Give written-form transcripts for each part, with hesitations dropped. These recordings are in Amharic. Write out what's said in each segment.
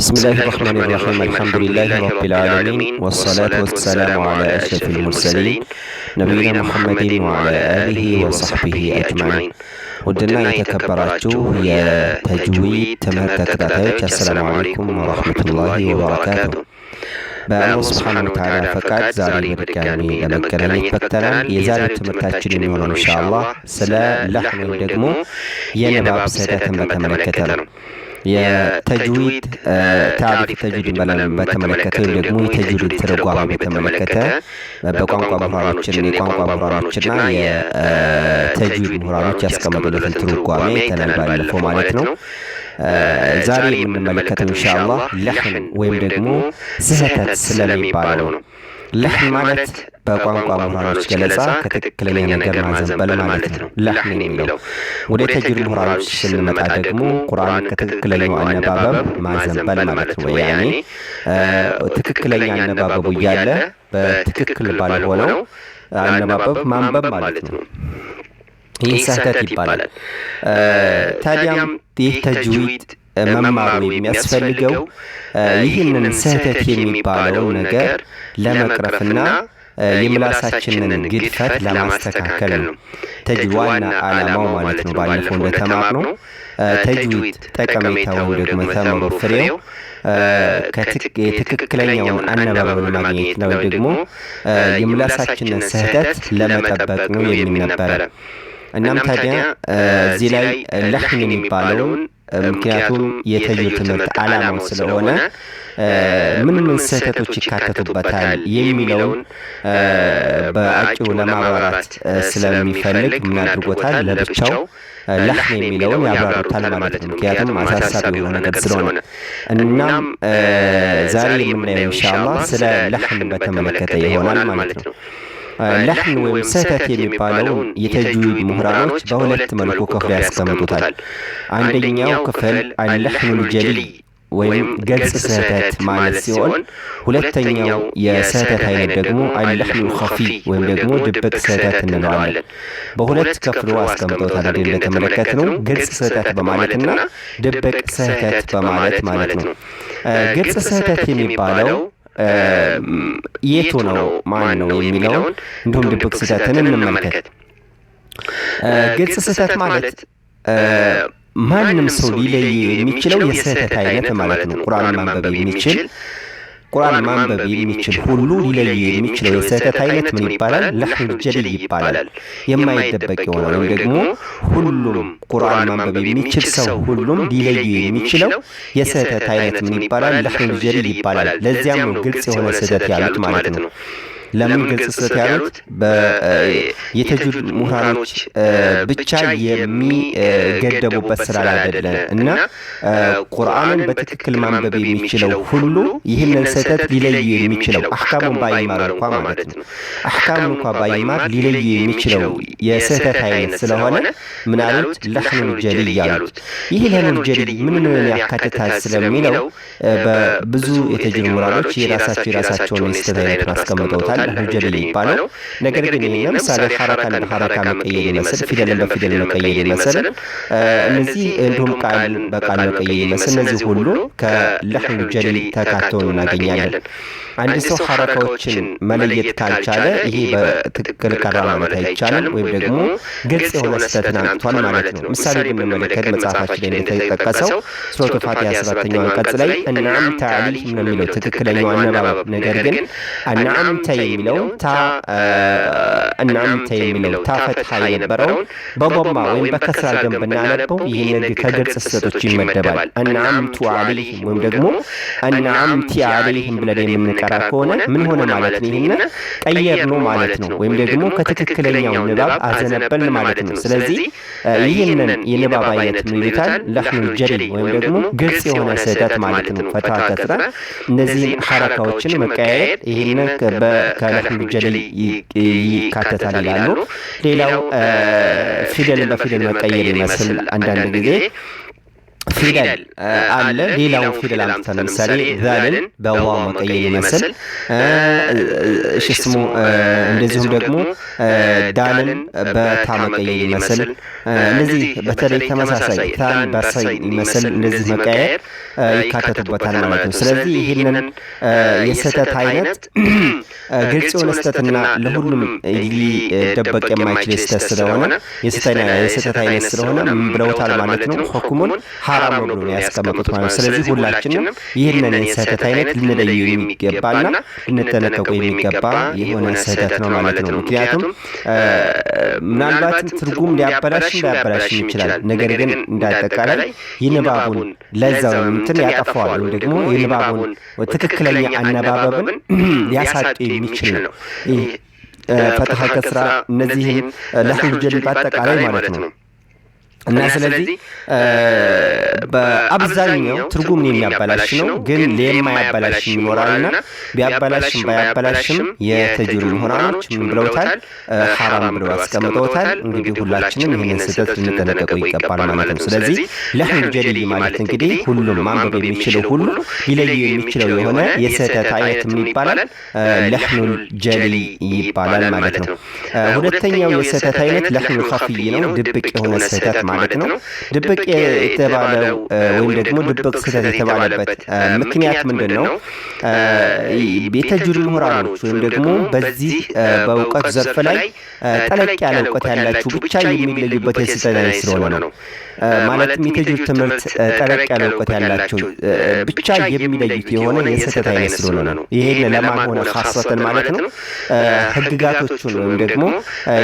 بسم الله الرحمن الرحيم الحمد لله رب العالمين والصلاة والسلام على أشرف المرسلين نبينا محمد وعلى آله وصحبه أجمعين ودنا يتكبراتو يا تجويد تمهرت تكتاتيوች السلام عليكم ورحمة الله وبركاته በአላህ ሱብሓነሁ ወተዓላ ፈቃድ ዛሬ በድጋሚ ለመገናኘት በቅተናል። የዛሬው ትምህርታችን የሚሆነው ኢንሻአላህ ስለ ለህን ወይም ደግሞ የንባብ ስህተትን በተመለከተ ነው። የተጅዊድ ታሪፍ ተጅዊድ በተመለከተ ወይም ደግሞ የተጅዊድ ትርጓሜ በተመለከተ በቋንቋ ምሁራኖችና የቋንቋ ምሁራኖችና የተጅዊድ ምሁራኖች ያስቀመጡለትን ትርጓሜ ተነባለፈው ማለት ነው። ዛሬ የምንመለከተው ኢንሻአላህ ለህን ወይም ደግሞ ስህተት ስለሚባለው ነው። ለህን ማለት በቋንቋ ምሁራኖች ገለጻ ከትክክለኛ ነገር ማዘንበል ማለት ነው። ለህን የሚለው ወደ ተጅዊድ ምሁራኖች ስንመጣ ደግሞ ቁርአን ከትክክለኛው አነባበብ ማዘንበል ማለት ነው። ያኔ ትክክለኛ አነባበቡ እያለ በትክክል ባልሆነው አነባበብ ማንበብ ማለት ነው። ይህ ስህተት ይባላል። ታዲያም ይህ ተጅዊድ መማሩ የሚያስፈልገው ይህንን ስህተት የሚባለው ነገር ለመቅረፍና የምላሳችንን ግድፈት ለማስተካከል ነው። ተጅዊድ ዋና ዓላማው ማለት ነው። ባለፈው እንደተማርነው ተጅዊድ ጠቀሜታው ደግሞ ተምሮ ፍሬው የትክክለኛውን አነባበብ ለማግኘት ነው፣ ደግሞ የምላሳችንን ስህተት ለመጠበቅ ነው የሚል ነበረ። እናም ታዲያ እዚህ ላይ ለህን የሚባለውን ምክንያቱም የተጅዊድ ትምህርት ዓላማው ስለሆነ ምን ምን ስህተቶች ይካተቱበታል የሚለውን በአጭሩ ለማብራራት ስለሚፈልግ ምን አድርጎታል? ለብቻው ለህን የሚለውን ያብራሩታል ማለት ነው። ምክንያቱም አሳሳቢ የሆነ ነገር ስለሆነ እናም ዛሬ የምናየው ኢንሻአላህ ስለ ለህን በተመለከተ ይሆናል ማለት ነው። ለህን ወይም ስህተት የሚባለውን የተጅዊድ ምሁራኖች በሁለት መልኩ ከፍለው ያስቀምጡታል። አንደኛው ክፍል አልለህኑል ጀሊ ወይም ገጽ ስህተት ማለት ሲሆን፣ ሁለተኛው የስህተት አይነት ደግሞ አልለህኑል ኸፊ ወይም ደግሞ ድብቅ ስህተት እንለዋለን። በሁለት ከፍሎ አስቀምጠውታል። እንደተመለከትነው ግልጽ ስህተት በማለትና ድብቅ ስህተት በማለት ማለት ነው። ግልጽ ስህተት የሚባለው የቱ ነው ማን ነው የሚለውን እንዲሁም ድብቅ ስህተትን እንመልከት። ግልጽ ስህተት ማለት ማንም ሰው ሊለይ የሚችለው የስህተት አይነት ማለት ነው። ቁርአን ማንበብ የሚችል ሁሉ ሊለይ የሚችለው የስህተት አይነት ምን ይባላል? ለህኑል ጀሊ ይባላል። የማይደበቅ የሆነ ወይም ደግሞ ሁሉም ቁርአን ማንበብ የሚችል ሰው ሁሉም ሊለይ የሚችለው የስህተት አይነት ምን ይባላል? ለህኑል ጀሊ ይባላል። ለዚያም ነው ግልጽ የሆነ ስህተት ያሉት ማለት ነው። ለምን ግልጽ ስህተት ያሉት? የተጅዊድ ምሁራኖች ብቻ የሚገደቡበት ስራ አይደለ እና ቁርአንን በትክክል ማንበብ የሚችለው ሁሉ ይህንን ስህተት ሊለይ የሚችለው አህካሙን ባይማር እንኳ ማለት ነው። አህካሙን እንኳ ባይማር ሊለይ የሚችለው የስህተት አይነት ስለሆነ ምን አሉት? ለህኑል ጀሊ ያሉት። ይህ ለህኑል ጀሊ ምን ያካትታል ስለሚለው በብዙ የተጅዊድ ምሁራኖች የራሳቸውን የስህተት አይነት አስቀምጠውታል። ለህኑል ጀሊ የሚባለው ነገር ግን ይሄ ለምሳሌ ሐረካን በሐረካ መቀየር ይመስል፣ ፊደልን በፊደል መቀየር ይመስል፣ እነዚህ እንዲሁም ቃል በቃል መቀየር ይመስል እነዚህ ሁሉ ከለህኑል ጀሊ ተካተው እናገኛለን። አንድ ሰው ሐረካዎችን መለየት ካልቻለ ይሄ በትክክል ቀራ ማለት አይቻልም፣ ወይም ደግሞ ግልጽ የሆነ ስህተትን አምጥቷል ማለት ነው። ምሳሌ ብንመለከት መጽሐፋችን ላይ እንደተጠቀሰው ሱረቱ ፋቲሃ 7ኛው አንቀጽ ላይ አንዓምተ ዐለይሂም ነው የሚለው ትክክለኛው አነባበብ። ነገር ግን አንዓምተ የሚለው ታ ፈትሐ የነበረውን በቦማ ወይም በከስራ አድርገን ብናነበው ይህን ከግልጽ ስህተቶች ይመደባል። አንዓምቱ ዐለይሂም ወይም ደግሞ አንዓምቲ ዐለይሂም ብለን የምንቀራ ከሆነ ምን ሆነ ማለት ነው? ይህን ቀየር ነው ማለት ነው፣ ወይም ደግሞ ከትክክለኛው ንባብ አዘነበልን ማለት ነው። ስለዚህ ይህንን የንባብ አይነት ምን ይሉታል? ለህኑል ጀሊ ወይም ደግሞ ግልጽ የሆነ ስህተት ማለት ነው። ፈትሐ ከስራ እነዚህን ሐረካዎችን መቀያየር ይህንን ከለህኑል ጀሊ ይካተታል ይላሉ። ሌላው ፊደልን በፊደል መቀየር ይመስል አንዳንድ ጊዜ ፊደል አለ። ሌላውን ፊደል አምጥተን ለምሳሌ ዛልን በዋው መቀየር ይመስል እሺ ስሙ እንደዚሁም ደግሞ ዳልን በታ መቀየር ይመስል እንደዚህ በተለይ ተመሳሳይ ታን በሳይ ይመስል እንደዚህ መቀየር ይካተቱበታል ማለት ነው። ስለዚህ ይህንን የስህተት አይነት ግልጽ የሆነ ስህተትና ለሁሉም ሊደበቅ የማይችል ስህተት ስለሆነ የስህተት አይነት ስለሆነ ምን ብለውታል ማለት ነው? ሁክሙን ሐራም ነው ብሎ ያስቀመጡት ማለት ነው። ስለዚህ ሁላችንም ይህንን የስህተት አይነት ልንለየው የሚገባና ልንጠነቀቀው የሚገባ የሆነ ስህተት ነው ማለት ነው። ምክንያቱም ምናልባትም ትርጉም ሊያበላሽም ይችላል። ነገር ግን እንዳጠቃላይ የንባቡን ለዛው እንትን ያጠፋዋል ወይም ደግሞ የንባቡን ትክክለኛ አነባበብን ሊያሳጡ የሚችል ነው። ፈትሐ ከስራ እነዚህን ለህል ጀል በአጠቃላይ ማለት ነው። እና ስለዚህ በአብዛኛው ትርጉምን የሚያበላሽ ነው። ግን ለማያበላሽ ይኖራልና ቢያበላሽም ባያበላሽም የተጅዊድ ምሁራኖች ምን ብለውታል? ሐራም ብለው አስቀምጠውታል። እንግዲህ ሁላችንም ይህንን ስህተት ልንጠነቀቀው ይገባል ማለት ነው። ስለዚህ ለህኑል ጀሊ ማለት እንግዲህ ሁሉም ማንበብ የሚችለው ሁሉ ሊለየው የሚችለው የሆነ የስህተት አይነት ምን ይባላል? ለህኑል ጀሊ ይባላል ማለት ነው። ሁለተኛው የስህተት አይነት ለህኑል ኸፊይ ነው። ድብቅ የሆነ ስህተት ማለት ነው። ድብቅ የተባለው ወይም ደግሞ ድብቅ ስህተት የተባለበት ምክንያት ምንድነው? የተጅዊድ ምሁራኖች ወይም ደግሞ በዚህ በእውቀት ዘርፍ ላይ ጠለቅ ያለ እውቀት ያላችሁ ብቻ የሚለዩበት የስህተት አይነት ስለሆነ ነው። ማለትም የተጅዊድ ትምህርት ጠለቅ ያለ እውቀት ያላችሁ ብቻ የሚለዩት የሆነ የስህተት አይነት ስለሆነ ነው። ይሄን ለማን ሆነ ኻሰተን ማለት ነው ህግጋቶቹን ወይም ደግሞ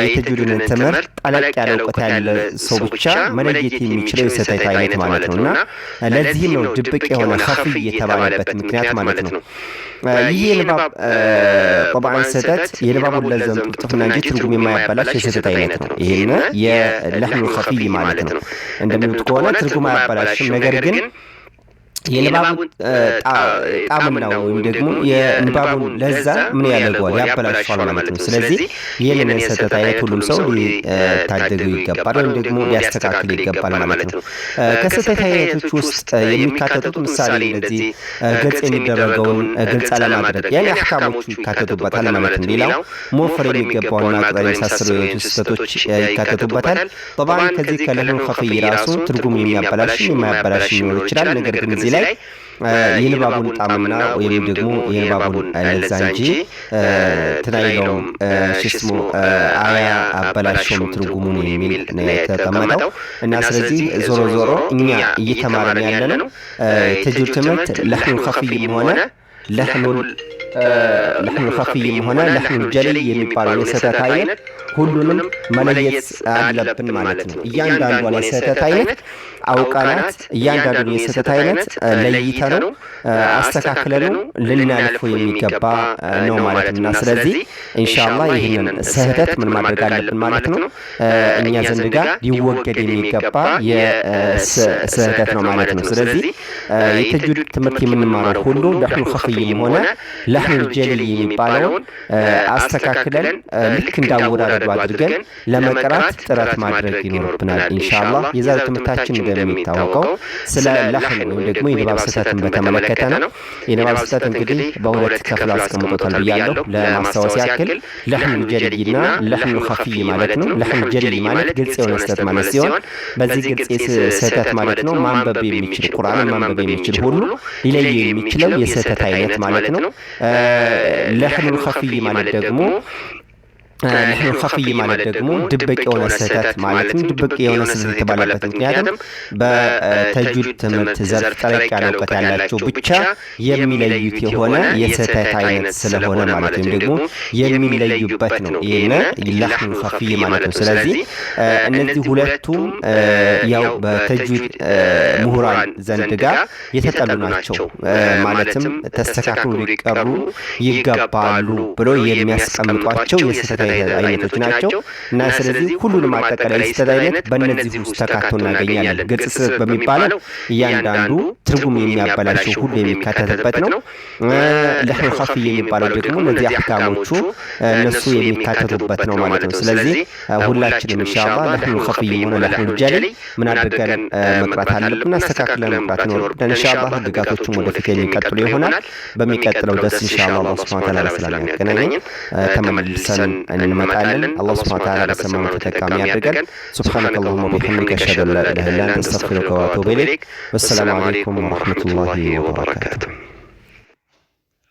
የተጅዊድን ትምህርት ጠለቅ ያለ እውቀት ያለ ሰው ብቻ መለየት የሚችለው የስህተት አይነት ማለት ነውና ለዚህም ነው ድብቅ የሆነ ኸፊይ የተባለበት ምክንያት ማለት ነው። ይህ የንባብ ጠብዓን ስህተት የንባቡን ለዘም ጥፍጥፍና እንጂ ትርጉም የማያበላሽ የስህተት አይነት ነው። ይሄን የለህኑል ኸፊይ ማለት ነው። እንደሚሉት ከሆነ ትርጉም አያበላሽም፣ ነገር ግን የንባቡን ጣዕምና ወይም ደግሞ የንባቡን ለዛ ምን ያደርገዋል? ያበላሽዋል ማለት ነው። ስለዚህ ይህንን የስህተት አይነት ሁሉም ሰው ሊታደገው ይገባል ወይም ደግሞ ሊያስተካክል ይገባል ማለት ነው። ከስህተት አይነቶች ውስጥ የሚካተቱት ምሳሌ እንደዚህ ግልጽ የሚደረገውን ግልጽ አለማድረግ ያኔ አህካሞቹ ይካተቱበታል ማለት ነው። ሌላው መወፈር የሚገባውና ቅጠል የመሳሰሉ የሆኑ ስህተቶች ይካተቱበታል። ጠባን ከዚህ ከለህኑል ኸፊይ ራሱ ትርጉም የሚያበላሽ የማያበላሽ ሊኖር ይችላል። ነገር ግን እዚህ ላይ የንባቡን ጣዕምና ወይም ደግሞ የንባቡን ለዛ እንጂ ትናይለውም ሽስሙ አያ አበላሸውም ትርጉሙን የሚል ነው የተቀመጠው። እና ስለዚህ ዞሮ ዞሮ እኛ እየተማርን ያለነው የተጅዊድ ትምህርት ለህኑል ኸፊይም ሆነ ለህኑል ኸፊይም ሆነ ለህኑል ጀሊ የሚባለው የስህተት አይነት ሁሉንም መለየት አለብን ማለት ነው። እያንዳንዷን የስህተት አይነት አውቃናት እያንዳንዱን የስህተት አይነት ለይተነው አስተካክለነው ልናልፈው የሚገባ ነው ማለት ነው። ስለዚህ ኢንሻአላህ ይህንን ስህተት ምን ማድረግ አለብን ማለት ነው? እኛ ዘንድ ጋር ሊወገድ የሚገባ የስህተት ነው ማለት ነው። ስለዚህ የተጅዊድ ትምህርት የምንማረው ሁሉ ለህኑል ኸፊይም ሆነ ለህኑል ጀሊ የሚባለውን አስተካክለን ልክ እንዳወራረዱ አድርገን ለመቅራት ጥረት ማድረግ ይኖርብናል ኢንሻአላህ። የዛሬው ትምህርታችን እንደሚታወቀው ስለ ለህን ወይም ደግሞ የንባብ ስህተትን በተመለከተ ነው። የንባብ ስህተት እንግዲህ በሁለት ከፍለው አስቀምጦታል ብያለሁ። ለማስታወስ ያክል ለህኑል ጀሊና ለህኑል ኸፊይ ማለት ነው። ለህኑል ጀሊ ማለት ግልጽ የሆነ ስህተት ማለት ሲሆን በዚህ ግልጽ ስህተት ማለት ነው ማንበብ የሚችል ቁርአንን ማንበብ የሚችል ሁሉ ሊለየው የሚችለው የስህተት አይነት ማለት ነው። ለህኑል ኸፊይ ማለት ደግሞ ለህኑል ኸፊይ ማለት ደግሞ ድብቅ የሆነ ስህተት ማለትም ድብቅ የሆነ ስህተት የተባለበት ምክንያቱም በተጅዊድ ትምህርት ዘርፍ ጠለቅ ያለ እውቀት ያላቸው ብቻ የሚለዩት የሆነ የስህተት አይነት ስለሆነ ማለት ወይም ደግሞ የሚለዩበት ነው። ይሄን ለህኑል ኸፊይ ማለት ነው። ስለዚህ እነዚህ ሁለቱም ያው በተጅዊድ ምሁራን ዘንድ ጋር የተጠሉ ናቸው። ማለትም ተስተካክሎ ሊቀሩ ይገባሉ ብሎ የሚያስቀምጧቸው የስህተት አይነቶች ናቸው እና ስለዚህ ሁሉንም አጠቃላይ ስህተት አይነት በእነዚህ ውስጥ ተካቶ እናገኛለን። ግልጽ ስህተት በሚባለው እያንዳንዱ ትርጉም የሚያበላሸው ሁሉ የሚካተትበት ነው። ለህን ኸፊይ የሚባለው ደግሞ እነዚህ አህካሞቹ እነሱ የሚካተቱበት ነው ማለት ነው። ስለዚህ ሁላችንም ኢንሻአላህ ለህን ኸፊይ ሆነ ለህን ጀሊ ምን አድርገን መቅራት አለብን፣ አስተካክለን መቅራት ይኖርብናል። ኢንሻአላህ ህግጋቶቹም ወደፊት የሚቀጥሉ ይሆናል። በሚቀጥለው ደስ ኢንሻአላህ አላህ ሱብሓነሁ ወተዓላ ሰላም ያገናኘን ተመልሰን እንመጣለን። አላህ ሱብሓነሁ ወተዓላ በሰማነው ተጠቃሚ ያድርገን። ሱብሓነከላሁመ ወቢሐምዲከ አሽሀዱ አን ላ ኢላሀ ኢላ አንተ አስተግፊሩከ ወአቱቡ ኢለይክ። ወሰላሙ አለይኩም ወረሕመቱላሂ ወበረካቱሁ።